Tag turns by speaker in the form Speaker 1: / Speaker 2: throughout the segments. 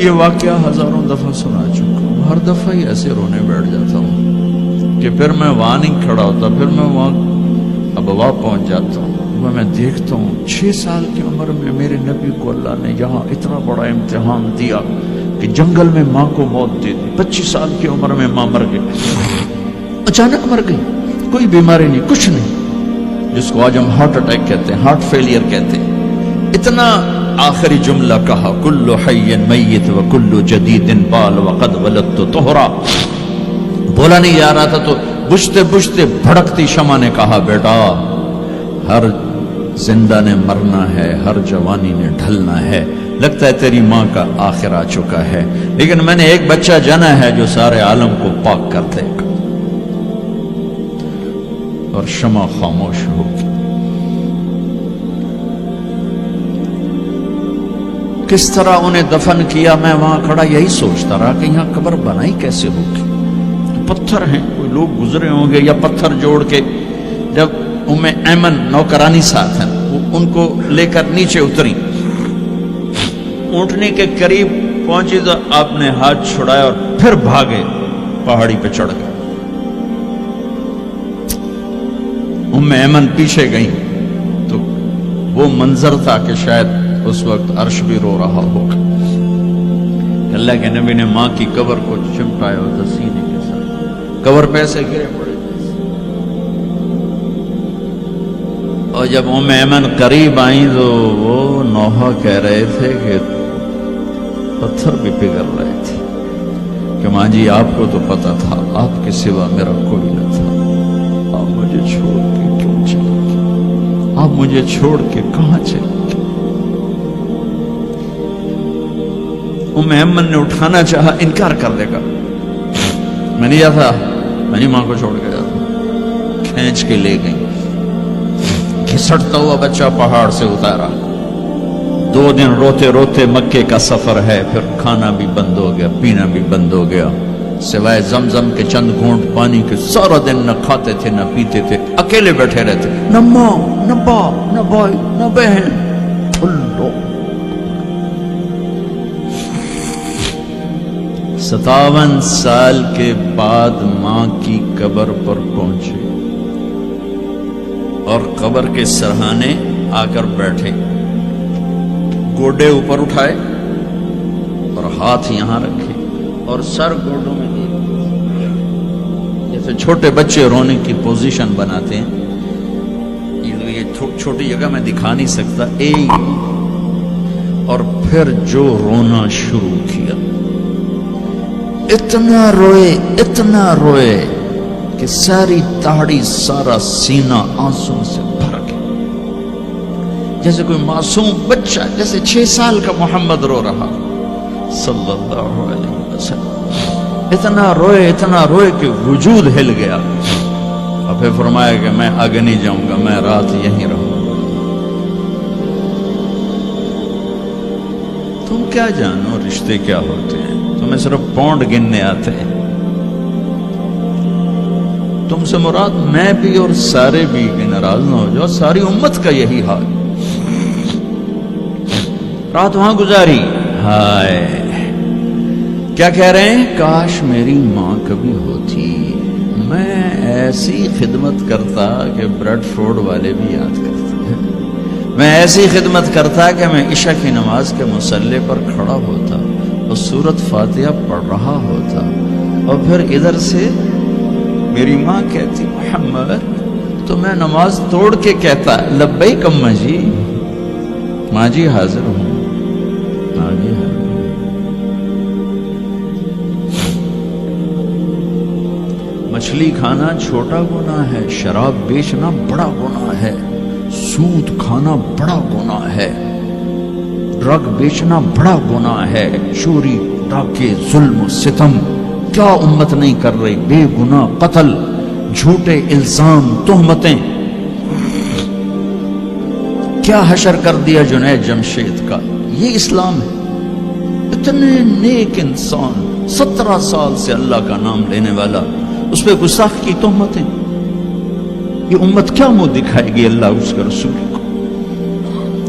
Speaker 1: یہ واقعہ ہزاروں دفعہ سنا چکا ہوں، ہر دفعہ ہی ایسے رونے بیٹھ جاتا ہوں کہ پھر میں وہاں نہیں کھڑا ہوتا، پھر میں وہاں ابوا پہنچ جاتا ہوں۔ میں دیکھتا ہوں 6 سال کی عمر میں میرے نبی کو اللہ نے یہاں اتنا بڑا امتحان دیا کہ جنگل میں ماں کو موت دے دی۔ 25 سال کی عمر میں ماں مر گئی، اچانک مر گئی، کوئی بیماری نہیں، کچھ نہیں، جس کو آج ہم ہارٹ اٹیک کہتے ہیں، ہارٹ فیلئر کہتے ہیں۔ اتنا آخری جملہ کہا، کل حی میت و کل جدید بال وقد ولدت طہرا۔ بولا نہیں جا رہا تھا تو بجھتے بجھتے بھڑکتی شمع نے کہا، بیٹا ہر زندہ نے مرنا ہے، ہر جوانی نے ڈھلنا ہے، لگتا ہے تیری ماں کا آخر آ چکا ہے، لیکن میں نے ایک بچہ جنا ہے جو سارے عالم کو پاک کر دے گا۔ اور شمع خاموش ہو گئی۔ کس طرح انہیں دفن کیا، میں وہاں کھڑا یہی سوچتا رہا کہ یہاں قبر بنائی کیسے ہوگی، پتھر ہیں، کوئی لوگ گزرے ہوں گے یا پتھر جوڑ کے۔ جب ام ایمن نوکرانی ساتھ ہیں، وہ ان کو لے کر نیچے اتری، اونٹنے کے قریب پہنچی تو آپ نے ہاتھ چھڑایا اور پھر بھاگے، پہاڑی پہ چڑھ گئے۔ ام ایمن پیچھے گئیں تو وہ منظر تھا کہ شاید اس وقت عرش بھی رو رہا ہوگا۔ اللہ کے نبی نے ماں کی قبر کو چمٹایا ہوتا سینے کے ساتھ، قبر پہ سے گرے پڑے۔ اور جب ام ایمن قریب آئیں تو وہ نوحہ کہہ رہے تھے کہ پتھر بھی پگھل رہے تھے کہ ماں جی آپ کو تو پتا تھا آپ کے سوا میرا کوئی نہ تھا، آپ مجھے چھوڑ کے کیوں چلے گئے، آپ مجھے چھوڑ کے کہاں چلے گئے۔ ام ایمن نے اٹھانا چاہا، انکار کر دے گا، میں نہیں جاتا، میں نہیں ماں کو چھوڑ کے جاتا۔ کھینچ کے لے گئی، گھسٹتا ہوا بچہ پہاڑ سے اتارا۔ 2 دن روتے روتے مکے کا سفر ہے، پھر کھانا بھی بند ہو گیا، پینا بھی بند ہو گیا، سوائے زمزم کے چند گھونٹ پانی کے سارا دن نہ کھاتے تھے نہ پیتے تھے، اکیلے بیٹھے رہتے، نہ ماں نہ باپ نہ بھائی نہ بہن، اللہ۔ 57 سال کے بعد ماں کی قبر پر پہنچے اور قبر کے سرہانے آ کر بیٹھے، گوڈے اوپر اٹھائے اور ہاتھ یہاں رکھے اور سر گوڈوں میں دے، جیسے چھوٹے بچے رونے کی پوزیشن بناتے ہیں۔ یہ چھوٹی جگہ میں دکھا نہیں سکتا، اور پھر جو رونا شروع کیا، اتنا روئے کہ ساری تاڑی سارا سینہ آنسوں سے بھر گیا، جیسے کوئی معصوم بچہ، جیسے 6 سال کا محمد رو رہا صلی اللہ علیہ وسلم۔ اتنا روئے کہ وجود ہل گیا، اور پھر فرمایا کہ میں آگے نہیں جاؤں گا، میں رات یہیں رہوں گا۔ تم کیا جانو رشتے کیا ہوتے ہیں، تمہیں صرف پونڈ گننے آتے ہیں۔ تم سے مراد میں بھی اور سارے بھی، کہ ناراض نہ ہو جاؤ، ساری امت کا یہی حال۔ رات وہاں گزاری، ہائے کیا کہہ رہے ہیں، کاش میری ماں کبھی ہوتی، میں ایسی خدمت کرتا کہ بریڈ فورڈ والے بھی یاد کرتے ہیں، میں ایسی خدمت کرتا کہ میں عشاء کی نماز کے مصلی پر کھڑا ہوتا اور سورۃ فاتحہ پڑھ رہا ہوتا، اور پھر ادھر سے میری ماں کہتی محمد، تو میں نماز توڑ کے کہتا لبیک اماں جی، ماں جی حاضر ہوں، ماں جی حاضر۔ مچھلی کھانا چھوٹا گناہ ہے، شراب بیچنا بڑا گناہ ہے، سود کھانا بڑا گناہ ہے، ڈرگ بیچنا بڑا گناہ ہے، چوری ڈاکے ظلم و ستم کیا امت نہیں کر رہی، بے گناہ قتل، جھوٹے الزام تہمتیں، کیا حشر کر دیا جنید جمشید کا، یہ اسلام ہے۔ اتنے نیک انسان، 17 سال سے اللہ کا نام لینے والا، اس پہ گستاخ کی تہمتیں، یہ امت کیا منہ دکھائے گی اللہ اس کے رسول کو،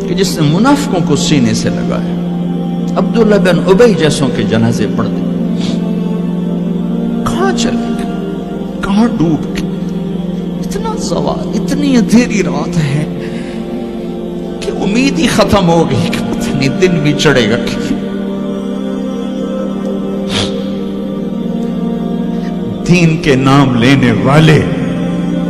Speaker 1: کہ جس نے منافقوں کو سینے سے لگایا۔ عبداللہ بن ابی جیسوں کے جنازے پڑھ دیں. کہاں چلے گئے, کہاں ڈوب گئے. اتنا زوال, اتنی اندھیری رات ہے کہ امید ہی ختم ہو گئی کہ پتہ نہیں دن بھی چڑھے گا. دین کے نام لینے والے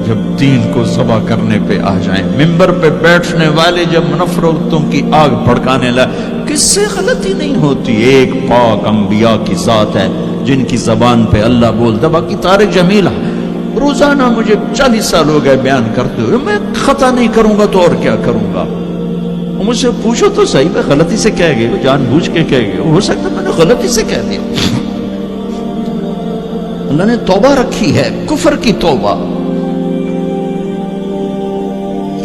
Speaker 1: جب دین کو ذبح کرنے پہ آ جائیں, ممبر پہ بیٹھنے والے جب نفرتوں کی آگ بھڑکانے لائے, کس سے غلطی نہیں ہوتی. ایک پاک انبیاء کی ذات ہے جن کی زبان پہ اللہ بولتا. باقی طارق جمیل روزانہ مجھے 40 سال ہو گئے بیان کرتے ہوئے, میں خطا نہیں کروں گا تو اور کیا کروں گا. مجھ سے پوچھو تو صحیح, میں غلطی سے کہہ گئے, جان بوجھ کے کہہ گئے, ہو سکتا میں نے غلطی سے کہہ دیا. اللہ نے توبہ رکھی ہے, کفر کی توبہ.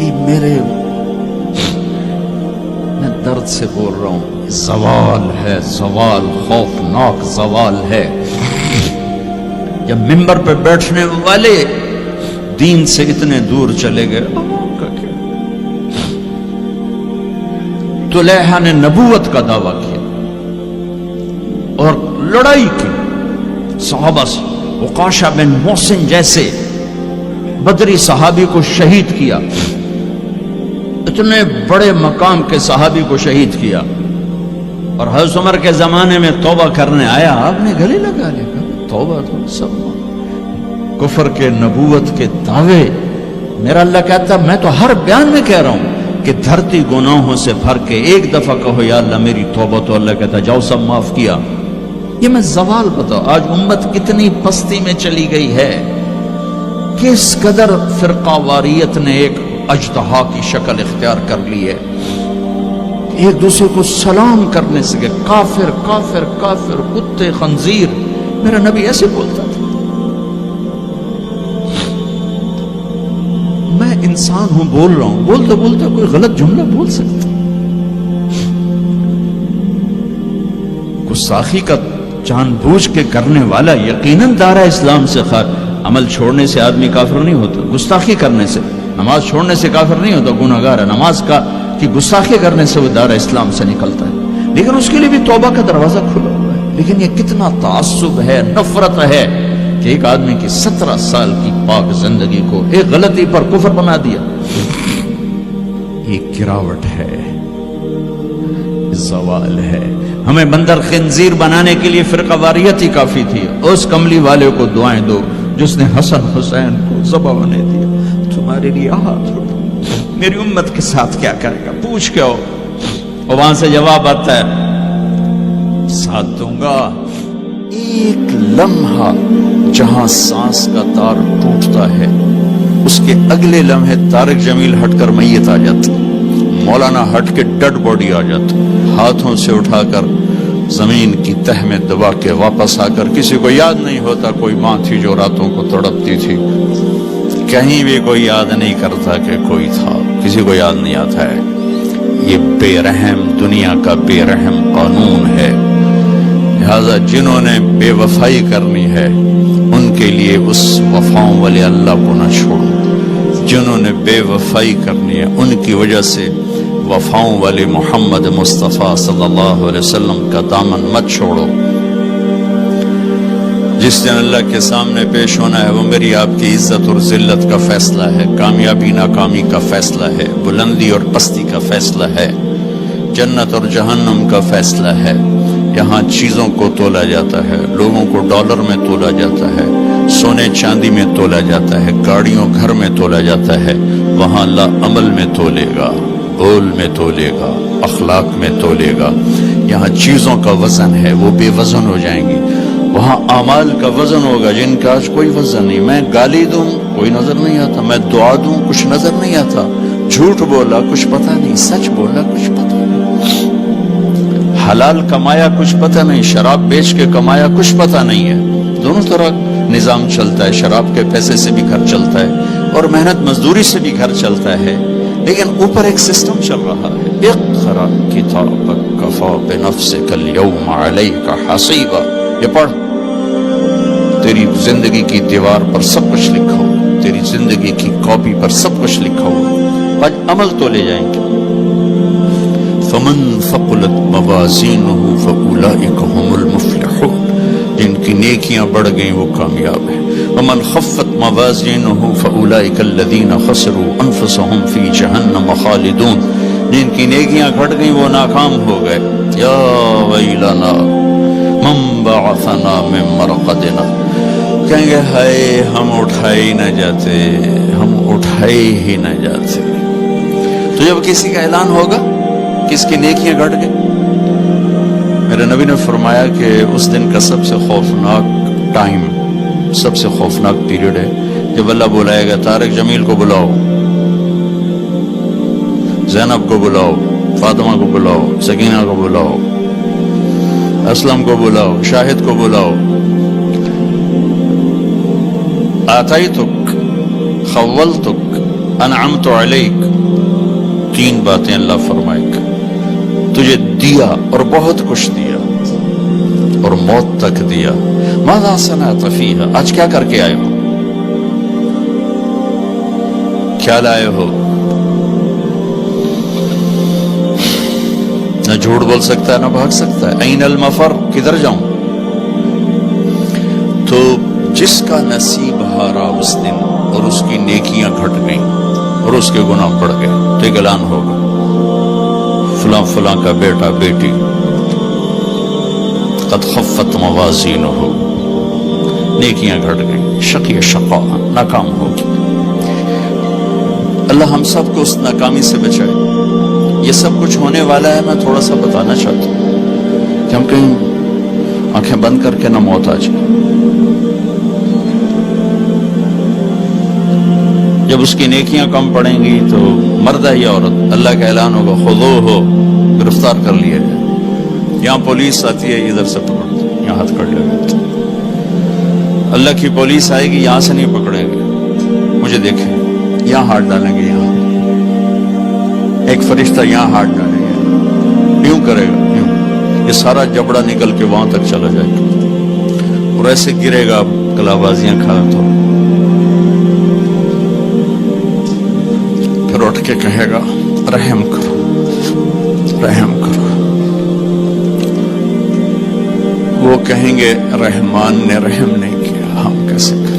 Speaker 1: یہ میں درد سے بول رہا ہوں, زوال ہے, زوال خوفناک زوال ہے. جب ممبر پہ بیٹھنے والے دین سے اتنے دور چلے گئے, طلحہ نے نبوت کا دعویٰ کیا اور لڑائی کی صحابہ سے. عکاشہ بن محسن جیسے بدری صحابی کو شہید کیا, اتنے بڑے مقام کے صحابی کو شہید کیا. اور حضرت عمر کے زمانے میں توبہ کرنے آیا, آپ نے گلے لگا لیا, توبہ تو سب کفر کے نبوت کے دعوے. میرا اللہ کہتا میں تو ہر بیان میں کہہ رہا ہوں کہ دھرتی گناہوں سے بھر کے ایک دفعہ کہو یا اللہ میری توبہ, تو اللہ کہتا جاؤ سب معاف کیا. یہ میں زوال بتاؤ, آج امت کتنی پستی میں چلی گئی ہے, کس قدر فرقہ واریت نے ایک اژدہا کی شکل اختیار کر لی ہے. ایک دوسرے کو سلام کرنے سے کہ کافر کافر کافر, کتے خنزیر. میرا نبی ایسے بولتا تھا. میں انسان ہوں, بول رہا ہوں, بولتا بولتا کوئی غلط جملہ بول سکتا. گستاخی کا جان بوجھ کے کرنے والا یقیناً دارہ اسلام سے عمل چھوڑنے سے آدمی کافر نہیں ہوتا, گستاخی کرنے سے, نماز چھوڑنے سے کافر نہیں ہوتا, گناہگار ہے. نماز کی گستاخی کرنے سے وہ دارہ اسلام سے نکلتا ہے, لیکن اس کے لیے بھی توبہ کا دروازہ کھلا ہوا ہے. لیکن یہ کتنا تعصب ہے, نفرت ہے کہ ایک آدمی کی 17 سال کی پاک زندگی کو ایک غلطی پر کفر بنا دیا. یہ گراوٹ ہے, زوال ہے. ہمیں بندر خنزیر بنانے کے لیے فرقہ واریت ہی کافی تھی. اس کملی والے کو دعائیں دو جس نے حسن حسین کو ذبح ہونے دیا. تمہارے لیے ہاتھ اٹھو, میری امت کے ساتھ کیا کرے گا, پوچھ کے ہو. اور وہاں سے جواب آتا ہے ساتھ دوں گا. ایک لمحہ جہاں سانس کا تار ٹوٹتا ہے, اس کے اگلے لمحے طارق جمیل ہٹ کر میت آ جاتا, مولانا ہٹ کے ڈیڈ باڈی آ جاتا, ہاتھوں سے اٹھا کر زمین کی تہ میں دبا کے واپس آ کر. کسی کو یاد نہیں ہوتا کوئی ماں تھی جو راتوں کو تڑپتی تھی, کہیں بھی کوئی یاد نہیں کرتا کہ کوئی تھا, کسی کو یاد نہیں آتا ہے. یہ بے رحم دنیا کا بے رحم قانون ہے. لہذا جنہوں نے بے وفائی کرنی ہے ان کے لیے اس وفاؤں والے اللہ کو نہ چھوڑو. جنہوں نے بے وفائی کرنی ہے ان کی وجہ سے وفاؤں والے محمد مصطفیٰ صلی اللہ علیہ وسلم کا دامن مت چھوڑو. جس دن اللہ کے سامنے پیش ہونا ہے وہ میری آپ کی عزت اور ذلت کا فیصلہ ہے, کامیابی ناکامی کا فیصلہ ہے, بلندی اور پستی کا فیصلہ ہے, جنت اور جہنم کا فیصلہ ہے. یہاں چیزوں کو تولا جاتا ہے, لوگوں کو ڈالر میں تولا جاتا ہے, سونے چاندی میں تولا جاتا ہے, گاڑیوں گھر میں تولا جاتا ہے. وہاں اللہ عمل میں تولے گا, بول میں تولے گا, اخلاق میں تولے گا. یہاں چیزوں کا وزن ہے, وہ بے وزن ہو جائیں گی. وہاں اعمال کا وزن ہوگا جن کا آج کوئی وزن نہیں. میں گالی دوں کوئی نظر نہیں آتا, میں دعا دوں کچھ نظر نہیں آتا, جھوٹ بولا کچھ پتہ نہیں, سچ بولا کچھ پتہ نہیں, حلال کمایا کچھ پتہ نہیں, شراب بیچ کے کمایا کچھ پتہ نہیں ہے. دونوں طرح نظام چلتا ہے, شراب کے پیسے سے بھی گھر چلتا ہے اور محنت مزدوری سے بھی گھر چلتا ہے, لیکن اوپر ایک سسٹم چل رہا ہے. اقرأ کتابک کفی بنفسک اليوم علیک حسیبا. یہ پڑھ, تیری زندگی کی دیوار پر سب کچھ لکھا ہو, تیری زندگی کی کاپی پر سب کچھ لکھا ہو. آج عمل تو لے جائیں گے.
Speaker 2: فمن ثقلت موازینہ فاولئک هم المفلحون، جن کی نیکیاں بڑھ گئیں وہ کامیاب ہیں۔ ومن خفت موازینہ فاولئک الذین خسروا انفسهم فی جہنم خالدون، جن کی نیکیاں گھٹ گئیں وہ ناکام ہو گئے۔ یا ویلنا من بعثنا من مرقدنا، کہیں گے ہائے ہم اٹھائے ہی نہ جاتے، ہم اٹھائے ہی نہ جاتے۔ تو جب کسی کا اعلان ہوگا کس کی نیکیاں گھٹ گئی، میرے نبی نے فرمایا کہ اس دن کا سب سے خوفناک ٹائم، سب سے خوفناک پیریڈ ہے جب اللہ بلائے گا طارق جمیل کو بلاؤ، زینب کو بلاؤ، فاطمہ کو بلاؤ، سکینہ کو بلاؤ، اسلم کو بلاؤ، شاہد کو بلاؤ، آتیتک، خولتک، انعمت علیک، تین باتیں اللہ فرمائے گا، تجھے دیا اور بہت کچھ دیا اور موت تک دیا۔ ماذا صنعت فیہا، آج کیا کر کے آئے ہو، کیا لائے ہو؟ نہ جھوٹ بول سکتا ہے نہ بھاگ سکتا ہے۔ این المفر، کدھر جاؤں؟ تو جس کا نصیب ہارا اس دن اور اس کی نیکیاں گھٹ گئیں اور اس کے گناہ بڑھ گئے تو ایک اعلان ہوگا، فلاں فلاں کا بیٹا بیٹی قد خفت موازینہ، نیکیاں گھٹ گئیں، شقی شقا، ناکام ہوگی۔ اللہ ہم سب کو اس ناکامی سے بچائے۔ یہ سب کچھ ہونے والا ہے، میں تھوڑا سا بتانا چاہتا ہوں کہ ہم کہیں آنکھیں بند کر کے نہ موت آ جائے۔ جب اس کی نیکیاں کم پڑیں گی تو مرد ہے یا عورت، اللہ کا اعلان ہوگا خذوہ، گرفتار کر لیا جائے۔ یہاں پولیس آتی ہے، ادھر سے پکڑتے، یہاں ہاتھ کر لگاتے۔ اللہ کی پولیس آئے گی، یہاں سے نہیں پکڑیں گے، مجھے دیکھیں، یہاں ہاتھ ڈالیں گے، یہاں ایک فرشتہ یہاں ہاتھ ڈالیں گے، یوں کرے گا، یوں، یہ سارا جبڑا نکل کے وہاں تک چلا جائے گا اور ایسے گرے گا کلا بازیاں کھا تو پھر اٹھ کے کہے گا رحم کرو، رحم کرو۔ وہ کہیں گے رحمان نے رحم نہیں کیا، ہم کیسے کریں؟